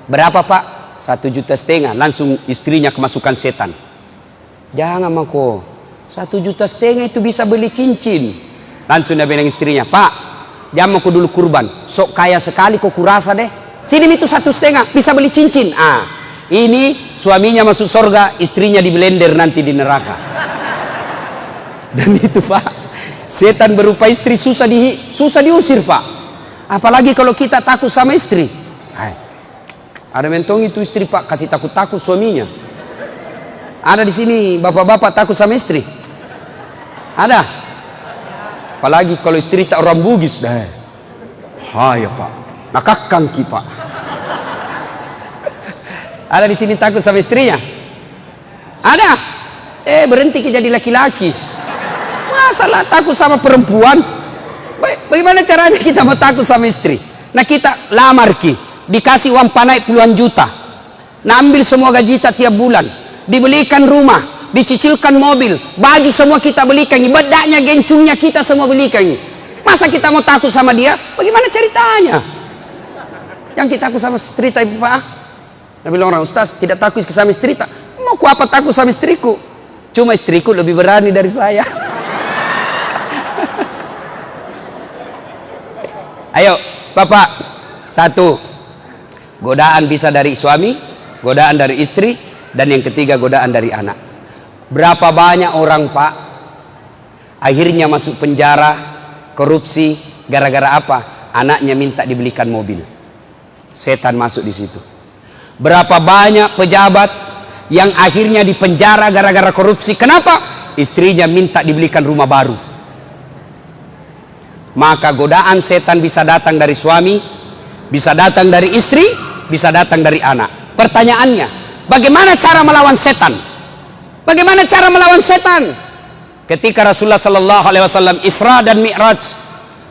Berapa, Pak? 1,5 juta. Langsung istrinya kemasukan setan. Jangan, mako, 1,5 juta itu bisa beli cincin. Langsung dia bilang istrinya, Pak, jangan aku dulu kurban, sok kaya sekali kok kurasa deh. Sini itu 1,5 bisa beli cincin. Ini suaminya masuk surga, istrinya di blender nanti di neraka. Dan itu, Pak, setan berupa istri susah diusir, Pak. Apalagi kalau kita takut sama istri. Ada mentong itu istri, Pak, kasih takut suaminya. Ada di sini bapak-bapak takut sama istri? Ada? Apalagi kalau istri tak orang Bugis. Ya, Pak, nakakang ki, Pak. Ada di sini takut sama istrinya? Ada? Berhenti jadi laki-laki. Masalah takut sama perempuan? Bagaimana caranya kita mau takut sama istri? Nah, kita lamar ki, dikasih uang panai puluhan juta. Nah, ambil semua gaji kita tiap bulan. Dibelikan rumah, dicicilkan mobil, baju semua kita belikan. Bedaknya, gencungnya kita semua belikan. Masa kita mau takut sama dia? Bagaimana ceritanya? Yang kita takut sama istri, Pak? Nabi bilang orang, Ustaz, tidak takut sama istri tak? Mau ku apa takut sama istriku? Cuma istriku lebih berani dari saya. Ayo, Bapak. 1, godaan bisa dari suami, godaan dari istri, dan yang ketiga godaan dari anak. Berapa banyak orang, Pak, akhirnya masuk penjara, korupsi, gara-gara apa? Anaknya minta dibelikan mobil. Setan masuk di situ. Berapa banyak pejabat yang akhirnya dipenjara gara-gara korupsi. Kenapa? Istrinya minta dibelikan rumah baru. Maka godaan setan bisa datang dari suami, bisa datang dari istri, bisa datang dari anak. Pertanyaannya, bagaimana cara melawan setan? Bagaimana cara melawan setan? Ketika Rasulullah sallallahu alaihi wasallam Isra dan Mi'raj,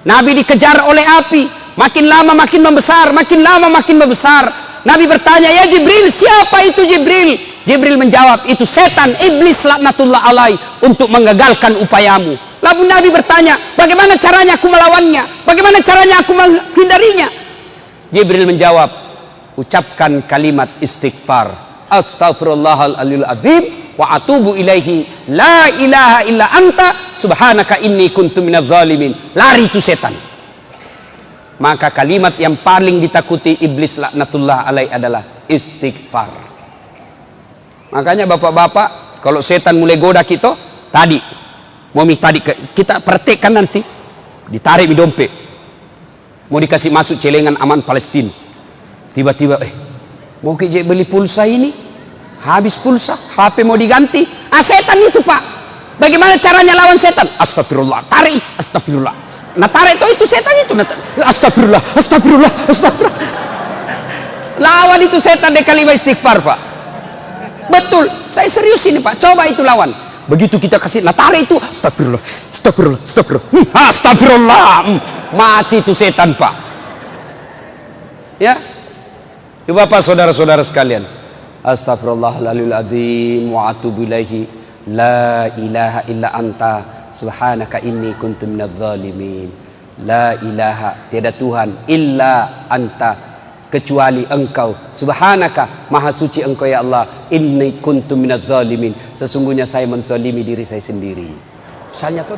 Nabi dikejar oleh api, makin lama makin membesar, makin lama makin membesar. Nabi bertanya, ya Jibril, siapa itu Jibril? Jibril menjawab, itu setan, iblis laknatullah alaih, untuk menggagalkan upayamu. Lalu Nabi bertanya, bagaimana caranya aku melawannya? Bagaimana caranya aku menghindarinya? Jibril menjawab, ucapkan kalimat istighfar, astaghfirullahaladzim wa atubu ilaihi, la ilaha illa anta subhanaka inni kuntu minadz zalimin. Lari itu setan. Maka kalimat yang paling ditakuti iblis laknatullah alaih adalah istighfar. Makanya bapak-bapak, kalau setan mulai goda kita, tadi kita praktekkan nanti, ditarik di dompet, mau dikasih masuk celengan aman Palestina. Tiba-tiba, mau kita beli pulsa ini, habis pulsa, HP mau diganti. Setan itu, Pak. Bagaimana caranya lawan setan? Astagfirullah, tarik, astagfirullah. Nah, tarik itu setan itu. Astagfirullah, astagfirullah, astagfirullah. Lawan itu setan dengan kalimat istighfar, Pak. Betul, saya serius ini, Pak. Coba itu lawan. Begitu kita kasih latari itu, astagfirullah, astagfirullah, astagfirullah, astagfirullah, mati itu setan, Pak. Ya, Bapak, saudara-saudara sekalian, astagfirullahaladzim wa atubu ilaihi, la ilaha illa anta, subhanaka inni kuntu minadz zalimin. La ilaha, tiada Tuhan illa anta, kecuali engkau, subhanaka, maha suci engkau ya Allah, inni kuntu minadz zalimin, sesungguhnya saya menzalimi diri saya sendiri. Misalnya tuh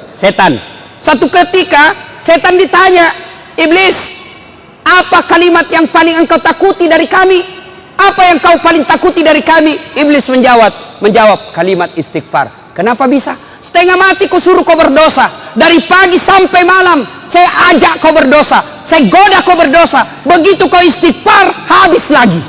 setan, satu ketika setan ditanya, iblis, apa kalimat yang paling engkau takuti dari kami? Apa yang kau paling takuti dari kami? Iblis menjawab kalimat istighfar. Kenapa bisa? Setengah mati kau suruh kau berdosa. Dari pagi sampai malam saya ajak kau berdosa, saya goda kau berdosa. Begitu kau istighfar, habis lagi.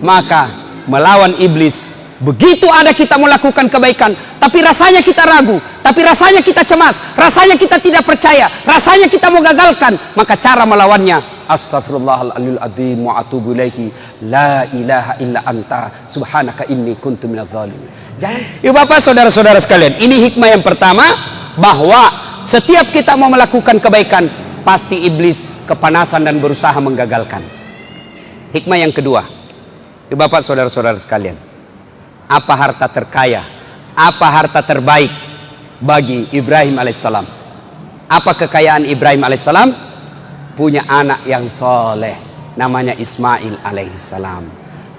Maka melawan iblis, begitu ada kita melakukan kebaikan, tapi rasanya kita ragu, tapi rasanya kita cemas, rasanya kita tidak percaya, rasanya kita mau gagalkan, maka cara melawannya, astagfirullahaladzim wa atubu ilaihi, la ilaha illa anta, subhanaka inni kuntu minadz zalimin. Ibu bapak saudara-saudara sekalian, ini hikmah yang pertama, bahwa setiap kita mau melakukan kebaikan, pasti iblis kepanasan dan berusaha menggagalkan. Hikmah yang kedua, ibu bapak saudara-saudara sekalian, apa harta terkaya, apa harta terbaik bagi Ibrahim alaihissalam? Apa kekayaan Ibrahim alaihissalam? Punya anak yang soleh, namanya Ismail alaihissalam.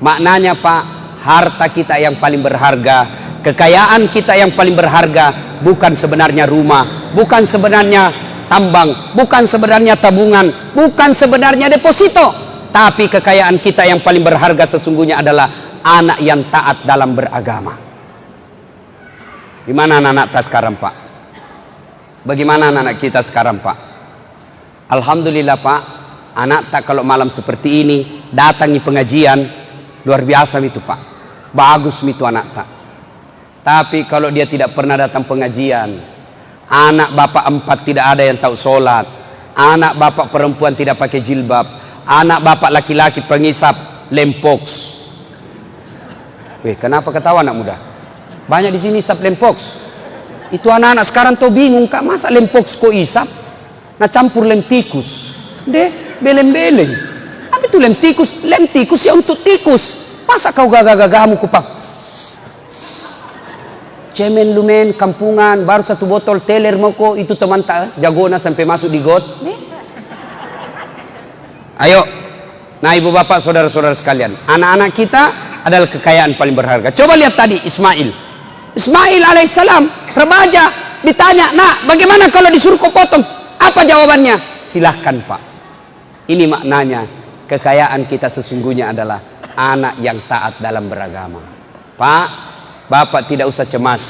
Maknanya Pak, harta kita yang paling berharga, kekayaan kita yang paling berharga, bukan sebenarnya rumah, bukan sebenarnya tambang, bukan sebenarnya tabungan, bukan sebenarnya deposito, tapi kekayaan kita yang paling berharga sesungguhnya adalah anak yang taat dalam beragama. Gimana anak-anak kita sekarang, Pak? Bagaimana anak-anak kita sekarang, Pak? Alhamdulillah, Pak, anak tak kalau malam seperti ini datangi pengajian, luar biasa itu, Pak. Bagus itu anak tak. Tapi kalau dia tidak pernah datang pengajian, anak bapak 4 tidak ada yang tahu sholat, anak bapak perempuan tidak pakai jilbab, anak bapak laki-laki pengisap lempoks. Weh, kenapa ketawa anak muda? Banyak di sini isap lempoks. Itu anak-anak sekarang tuh bingung, Kak, masa lempoks kok isap? Nah campur lem tikus. Deh, beleng-beleng. Apa itu lem tikus? Lem tikus ya untuk tikus. Masa kau gagah-gagahmu kupang? Cemen lumen kampungan, baru 1 botol teler mau kok, itu teman tak jagona sampai masuk di got. Ayo. Nah ibu bapak saudara-saudara sekalian, anak-anak kita adalah kekayaan paling berharga. Coba lihat tadi Ismail alaihissalam, remaja, ditanya, nak bagaimana kalau disuruh kau potong? Apa jawabannya? Silahkan Pak. Ini maknanya, kekayaan kita sesungguhnya adalah anak yang taat dalam beragama. Pak, bapak tidak usah cemas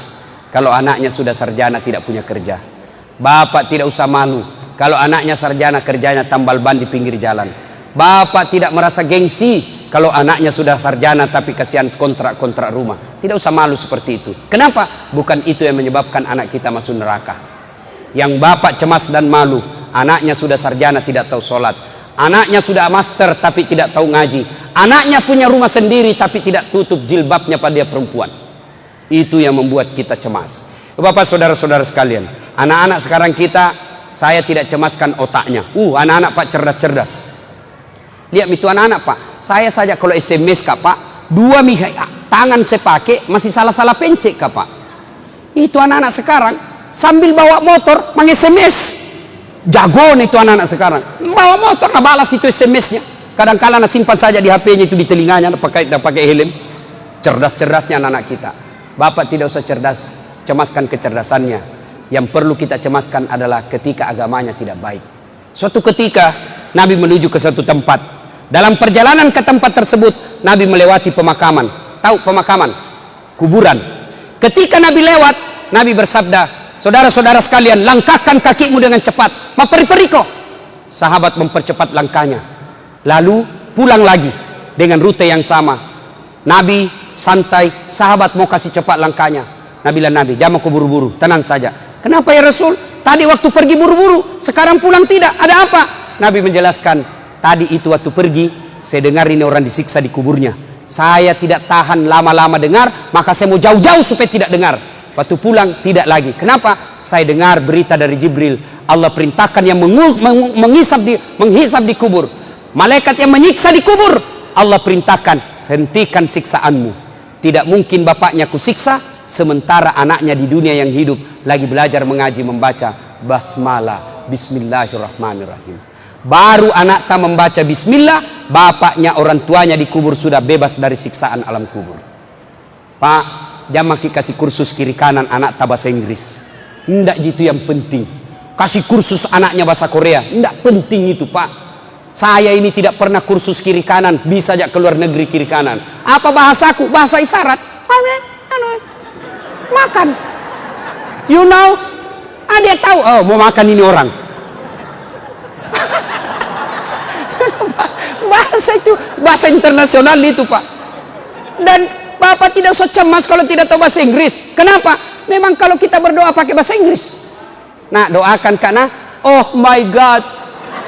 kalau anaknya sudah sarjana tidak punya kerja. Bapak tidak usah malu kalau anaknya sarjana kerjanya tambal ban di pinggir jalan. Bapak tidak merasa gengsi kalau anaknya sudah sarjana tapi kasihan kontrak-kontrak rumah. Tidak usah malu seperti itu. Kenapa? Bukan itu yang menyebabkan anak kita masuk neraka. Yang bapak cemas dan malu, anaknya sudah sarjana tidak tahu sholat, anaknya sudah master tapi tidak tahu ngaji, anaknya punya rumah sendiri tapi tidak tutup jilbabnya pada dia perempuan. Itu yang membuat kita cemas. Bapak saudara-saudara sekalian, anak-anak sekarang kita, saya tidak cemaskan otaknya. Anak-anak Pak cerdas-cerdas. Lihat itu anak-anak Pak, saya saja kalau SMS Kak Pak, 2 tangan saya pakai masih salah-salah pencet Kak Pak. Itu anak-anak sekarang sambil bawa motor meng-SMS. Jago nih itu anak-anak sekarang. Bawa motor nah balas itu SMS-nya. Kadang-kala nah simpan saja di HP-nya itu di telinganya, nah pakai helm. Cerdas-cerdasnya anak-anak kita. Bapak tidak usah cemaskan kecerdasannya. Yang perlu kita cemaskan adalah ketika agamanya tidak baik. Suatu ketika Nabi menuju ke suatu tempat. Dalam perjalanan ke tempat tersebut Nabi melewati pemakaman. Tahu pemakaman? Kuburan. Ketika Nabi lewat, Nabi bersabda, saudara-saudara sekalian, langkahkan kakimu dengan cepat. Maperi-periko. Sahabat mempercepat langkahnya. Lalu pulang lagi dengan rute yang sama. Nabi santai, sahabat mau kasih cepat langkahnya. Nabi bilang, Nabi, jangan kau buru-buru, tenang saja. Kenapa ya Rasul? Tadi waktu pergi buru-buru, sekarang pulang tidak. Ada apa? Nabi menjelaskan, Tadi itu waktu pergi, saya dengar ini orang disiksa di kuburnya. Saya tidak tahan lama-lama dengar, maka saya mau jauh-jauh supaya tidak dengar. Waktu pulang tidak lagi. Kenapa? Saya dengar berita dari Jibril. Allah perintahkan yang menghisap di kubur. Malaikat yang menyiksa di kubur. Allah perintahkan, hentikan siksaanmu. Tidak mungkin bapaknya kusiksa, sementara anaknya di dunia yang hidup lagi belajar mengaji membaca basmalah, bismillahirrahmanirrahim. Baru anak tak membaca bismillah, bapaknya orang tuanya di kubur sudah bebas dari siksaan alam kubur. Pak, jangan kasih kursus kiri kanan anak tak bahasa Inggris. Ndak gitu yang penting. Kasih kursus anaknya bahasa Korea, ndak penting itu, Pak. Saya ini tidak pernah kursus kiri kanan, bisa aja keluar negeri kiri kanan. Apa bahasaku? Bahasa isyarat. Makan. You know? Dia tahu, oh mau makan ini orang. Bahasa itu, bahasa internasional itu, Pak. Dan Bapak tidak usah cemas kalau tidak tahu bahasa Inggris. Kenapa? Memang kalau kita berdoa pakai bahasa Inggris. Nah, doakan karena, oh my God,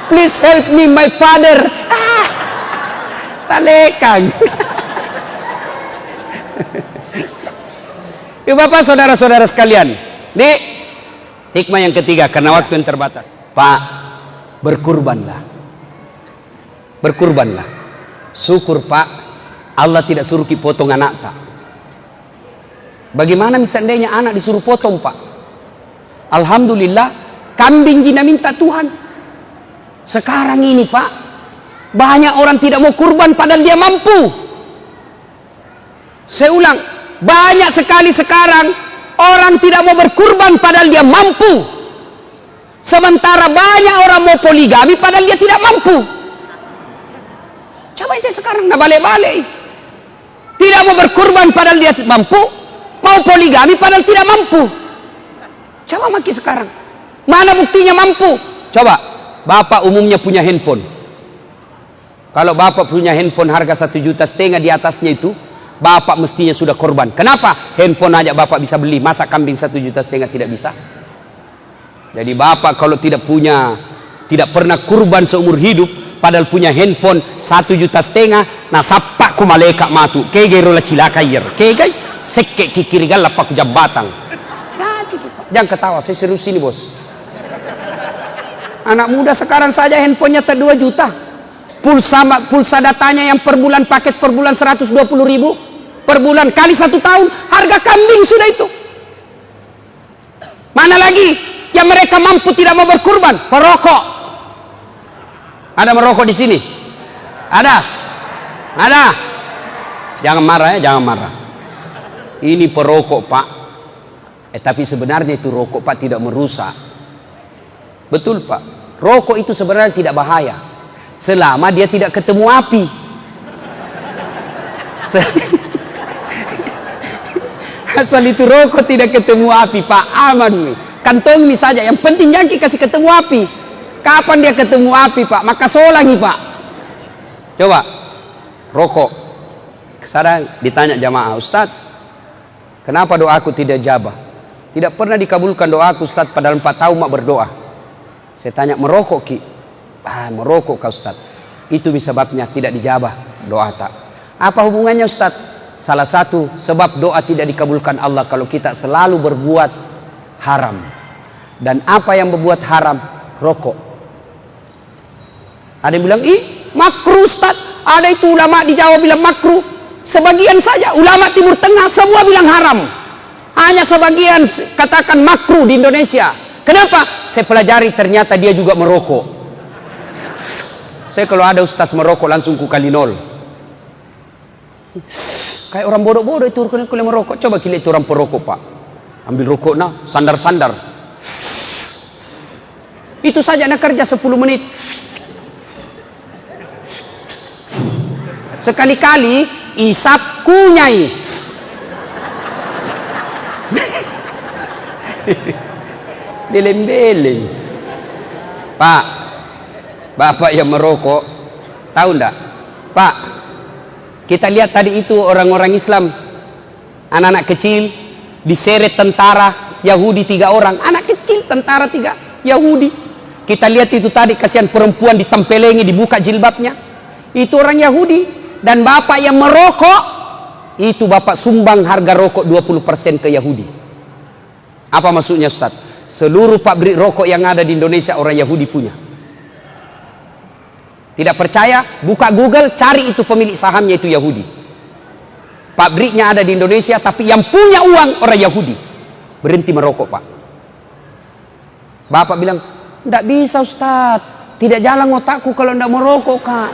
please help me my father. Talekang. Ya Bapak, saudara-saudara sekalian, ini hikmah yang ketiga karena waktu yang terbatas. Pak, berkurbanlah. Berkurbanlah. Syukur Pak, Allah tidak suruh kita potong anak tak. Bagaimana misalnya anak disuruh potong, Pak? Alhamdulillah, kambing jina minta Tuhan. Sekarang ini, Pak, banyak orang tidak mau kurban padahal dia mampu. Saya ulang, banyak sekali sekarang orang tidak mau berkurban padahal dia mampu. Sementara banyak orang mau poligami padahal dia tidak mampu. Coba itu sekarang nak balik-balik. Tidak mau berkurban padahal dia mampu, mau poligami padahal tidak mampu. Coba maki sekarang. Mana buktinya mampu? Coba, Bapak umumnya punya handphone. Kalau Bapak punya handphone harga 1,5 juta di atasnya itu, Bapak mestinya sudah korban. Kenapa? Handphone aja Bapak bisa beli, masa kambing 1,5 juta tidak bisa? Jadi Bapak kalau tidak pernah kurban seumur hidup, padahal punya handphone 1,5 juta, nah sapak ku malaikat matu, kegero la cilaka yer, kegay sekke kikirigal lapak jambatan. Jangan ketawa, saya serius ini bos. Anak muda sekarang saja handphonenya 2 juta. Pulsa datanya yang per bulan, paket per bulan 120.000 per bulan kali 1 tahun, harga kambing sudah itu. Mana lagi yang mereka mampu tidak mau berkurban? Perokok. Ada merokok di sini? Ada? Ada? Jangan marah ya, jangan marah. Ini perokok Pak. Tapi sebenarnya itu rokok Pak tidak merusak. Betul Pak. Rokok itu sebenarnya tidak bahaya selama dia tidak ketemu api. Asal itu rokok tidak ketemu api Pak, aman. Kantongi saja, yang penting jangan kasih ketemu api. Kapan dia ketemu api Pak? Maka solangi Pak. Coba rokok. Sekarang ditanya jamaah, Ustaz, kenapa doaku tidak jabah? Tidak pernah dikabulkan doaku Ustaz, padahal 4 tahun mak berdoa. Saya tanya, merokok Ki? Merokok kau Ustaz. Itu sebabnya tidak dijabah doa tak. Apa hubungannya Ustaz? Salah satu sebab doa tidak dikabulkan Allah kalau kita selalu berbuat haram. Dan apa yang berbuat haram? Rokok. Ada yang bilang, makruh Ustaz. Ada itu ulama di Jawa bilang makruh. Sebagian saja ulama Timur Tengah semua bilang haram. Hanya sebagian katakan makruh di Indonesia. Kenapa? Saya pelajari ternyata dia juga merokok. Saya kalau ada ustaz merokok langsung ku kali 0. Kayak orang bodoh-bodoh itu kalau merokok. Coba kita itu orang perokok Pak. Ambil rokok nah, sandar-sandar. Itu saja nak kerja 10 menit. Sekali-kali isap kunyai. Beleng-beleng. Pak, Bapak yang merokok, tahu ndak? Pak, kita lihat tadi itu orang-orang Islam, anak-anak kecil diseret tentara Yahudi 3 orang, anak kecil tentara 3 Yahudi. Kita lihat itu tadi, kasihan perempuan ditempelengi, dibuka jilbabnya. Itu orang Yahudi. Dan bapak yang merokok, itu bapak sumbang harga rokok 20% ke Yahudi. Apa maksudnya Ustaz? Seluruh pabrik rokok yang ada di Indonesia orang Yahudi punya. Tidak percaya? Buka Google, cari itu pemilik sahamnya itu Yahudi. Pabriknya ada di Indonesia, tapi yang punya uang orang Yahudi. Berhenti merokok, Pak. Bapak bilang, tidak bisa Ustaz, tidak jalan otakku kalau tidak merokok, Kak.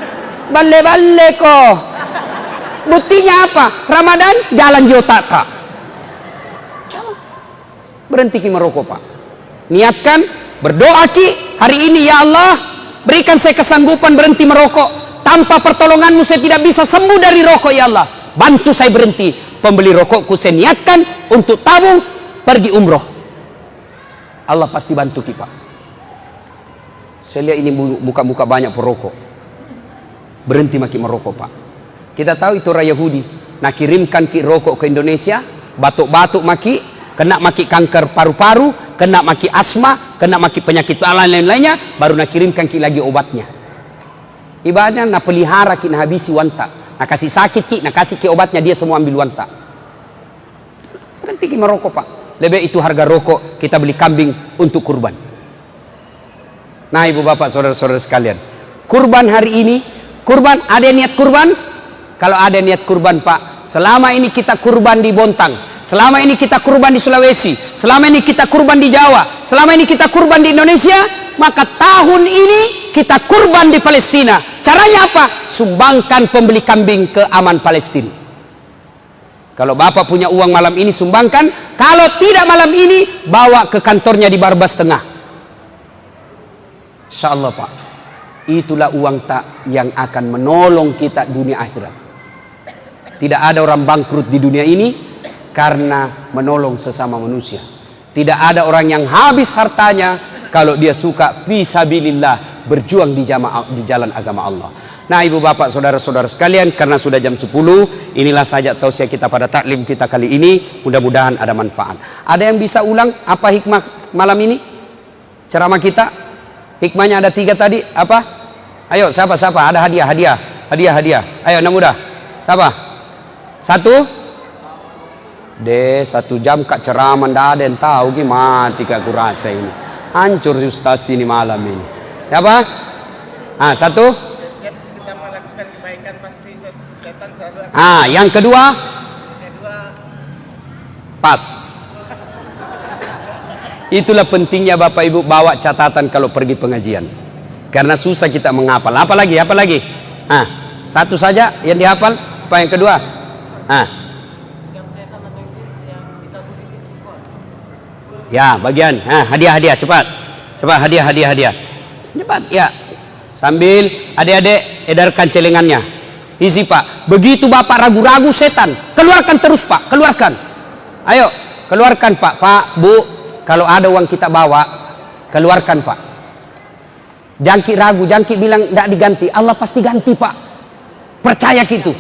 Bale-bale kok. Buktinya apa? Ramadan jalan di otak, Kak. Berhenti ki merokok, Pak. Niatkan, berdoa ki hari ini, ya Allah, berikan saya kesanggupan berhenti merokok. Tanpa pertolonganmu saya tidak bisa sembuh dari rokok, ya Allah. Bantu saya berhenti. Pembeli rokokku saya niatkan untuk tabung pergi umroh. Allah pasti bantu ki, Pak. Saya lihat ini muka-muka banyak perokok. Berhenti maki merokok, Pak. Kita tahu itu orang Yahudi. Nah, kirimkan ki rokok ke Indonesia, batuk-batuk maki, kena maki kanker paru-paru, kena maki asma, kena maki penyakit lain-lainnya, baru nak kirimkan ki lagi obatnya. Ibaratnya nak pelihara ki, nak habisi wanta. Nak kasih sakit ki, nak kasih ki obatnya, dia semua ambil wanta. Berhenti ki merokok, Pak. Lebih itu harga rokok kita beli kambing untuk kurban. Nah, ibu bapak, saudara-saudara sekalian, kurban hari ini, kurban, ada niat kurban? Kalau ada niat kurban, Pak, selama ini kita kurban di Bontang, selama ini kita kurban di Sulawesi, selama ini kita kurban di Jawa, selama ini kita kurban di Indonesia, maka tahun ini kita kurban di Palestina. Caranya apa? Sumbangkan pembeli kambing ke Aman Palestina. Kalau bapak punya uang malam ini, sumbangkan. Kalau tidak malam ini, bawa ke kantornya di Barbas Tengah. Insya Allah, Pak, itulah uang tak yang akan menolong kita dunia akhirat. Tidak ada orang bangkrut di dunia ini karena menolong sesama manusia. Tidak ada orang yang habis hartanya kalau dia suka fisabilillah, berjuang di jalan agama Allah. Nah, ibu bapak, saudara-saudara sekalian, karena sudah jam 10, inilah saja tausiah kita pada taklim kita kali ini. Mudah-mudahan ada manfaat. Ada yang bisa ulang apa hikmah malam ini? Ceramah kita? Hikmahnya ada 3 tadi, apa? Ayo, siapa? Ada hadiah. Ayo, anak muda. Siapa? 1? 1 jam kak ceramah, ndak ada yang tahu gimana kak kurasa ini. Hancur Ustaz ini malam ini. Siapa? 1? Kita melakukan kebaikan pasti setan selalu akan. Yang kedua? Pas. Itulah pentingnya Bapak Ibu bawa catatan kalau pergi pengajian. Karena susah kita menghafal. Apa lagi? 1 saja yang dihafal. Apa yang kedua? Ya, bagian. Hadiah. Cepat hadiah. Cepat, ya. Sambil adik-adik edarkan celengannya. Isi, Pak. Begitu Bapak ragu-ragu setan, keluarkan terus, Pak. Keluarkan. Ayo, keluarkan, Pak. Pak, Bu, kalau ada uang kita bawa, keluarkan, Pak. Jangki ragu, jangki bilang tidak diganti, Allah pasti ganti, Pak. Percaya gitu.